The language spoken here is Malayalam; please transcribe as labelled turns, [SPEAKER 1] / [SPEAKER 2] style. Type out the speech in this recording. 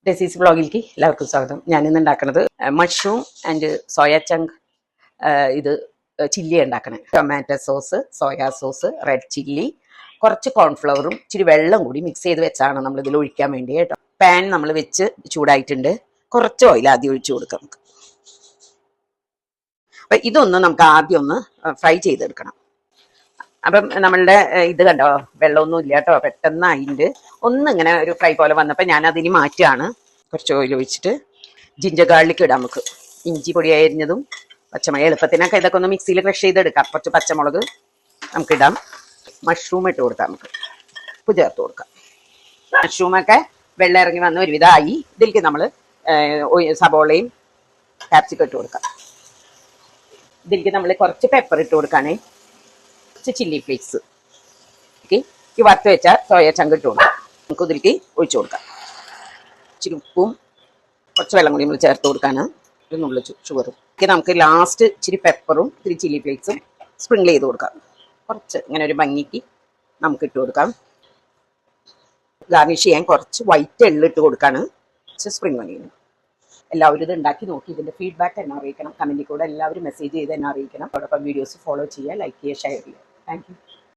[SPEAKER 1] ഡെസീസ് വ്ളോഗിലേക്ക് എല്ലാവർക്കും സ്വാഗതം. ഞാനിന്ന് ഉണ്ടാക്കുന്നത് മഷ്റൂം ആൻഡ് സോയ ചങ്ക് ഇത് ചില്ലി ഉണ്ടാക്കണേ. Tomato sauce, soya sauce, red chilli, കുറച്ച് കോൺഫ്ലവറും ഇച്ചിരി വെള്ളം കൂടി മിക്സ് ചെയ്ത് വെച്ചാണ് നമ്മൾ ഇതിൽ ഒഴിക്കാൻ വേണ്ടി കേട്ടോ. പാൻ നമ്മൾ വെച്ച് ചൂടായിട്ടുണ്ട്. കുറച്ച് ഓയിൽ ആദ്യം ഒഴിച്ചു കൊടുക്കാം നമുക്ക്. അപ്പം ഇതൊന്ന് നമുക്ക് ആദ്യം ഒന്ന് ഫ്രൈ ചെയ്തെടുക്കണം. അപ്പം നമ്മളുടെ ഇത് കണ്ടോ, വെള്ളമൊന്നും ഇല്ല കേട്ടോ, പെട്ടെന്ന് അതിൻ്റെ ഒന്നിങ്ങനെ ഒരു ഫ്രൈ പോലെ വന്നപ്പോൾ ഞാൻ അതിന് മാറ്റുകയാണ്. കുറച്ച് ഓയിൽ ഒഴിച്ചിട്ട് ജിഞ്ചർ ഗാർലിക് ഇടാം നമുക്ക്. ഇഞ്ചി പൊടി അരിഞ്ഞതും പച്ചമുളക്, എളുപ്പത്തിനൊക്കെ ഇതൊക്കെ ഒന്ന് മിക്സിയിൽ ക്രഷ് ചെയ്തെടുക്കാം. കുറച്ച് പച്ചമുളക് നമുക്കിടാം. മഷ്റൂം ഇട്ട് കൊടുക്കാം, നമുക്ക് ഉപ്പ് ചേർത്ത് കൊടുക്കാം. മഷ്റൂമൊക്കെ വെള്ളം ഇറങ്ങി വന്ന് ഒരുവിധമായി. ഇതിലേക്ക് നമ്മൾ സബോളയും ക്യാപ്സിക്കം ഇട്ട് കൊടുക്കാം. ഇതിലേക്ക് നമ്മൾ കുറച്ച് പെപ്പർ ഇട്ട് കൊടുക്കുകയാണേ, കുറച്ച് ചില്ലി ഫ്ലേക്സ്, ഓക്കെ. ഈ വറുത്ത് വെച്ചാൽ സോയ ചങ്ക് ഇട്ട് കൊടുക്കാം. നമുക്ക് ഇതിലേക്ക് ഒഴിച്ചു കൊടുക്കാം. ഇച്ചിരി ഉപ്പും കുറച്ച് വെള്ളം കൂടി നമ്മൾ ചേർത്ത് കൊടുക്കാണ്. ഒരു നുള്ളു ഷുഗറും. നമുക്ക് ലാസ്റ്റ് ഇച്ചിരി പെപ്പറും ഇച്ചിരി ചില്ലി ഫ്ലേക്സും സ്പ്രിങ്കിൾ ചെയ്ത് കൊടുക്കാം. കുറച്ച് ഇങ്ങനെ ഒരു ഭംഗിക്ക് നമുക്ക് ഇട്ട് കൊടുക്കാം. ഗാർണിഷ് ചെയ്യാൻ കുറച്ച് വൈറ്റ് എള്ളിട്ട് കൊടുക്കാണ്. കുറച്ച് സ്പ്രിംഗ് ഒനിയൻ. എല്ലാവരും ഇത് ഉണ്ടാക്കി നോക്കി ഇതിൻ്റെ ഫീഡ്ബാക്ക് എന്നെ അറിയിക്കണം. കമൻറ്റിൽ കൂടെ എല്ലാവരും മെസ്സേജ് ചെയ്ത് എന്നെ അറിയിക്കണം. അതോടൊപ്പം വീഡിയോസ് ഫോളോ ചെയ്യുക, ലൈക്ക് ചെയ്യുക, ഷെയർ ചെയ്യുക. Thank you.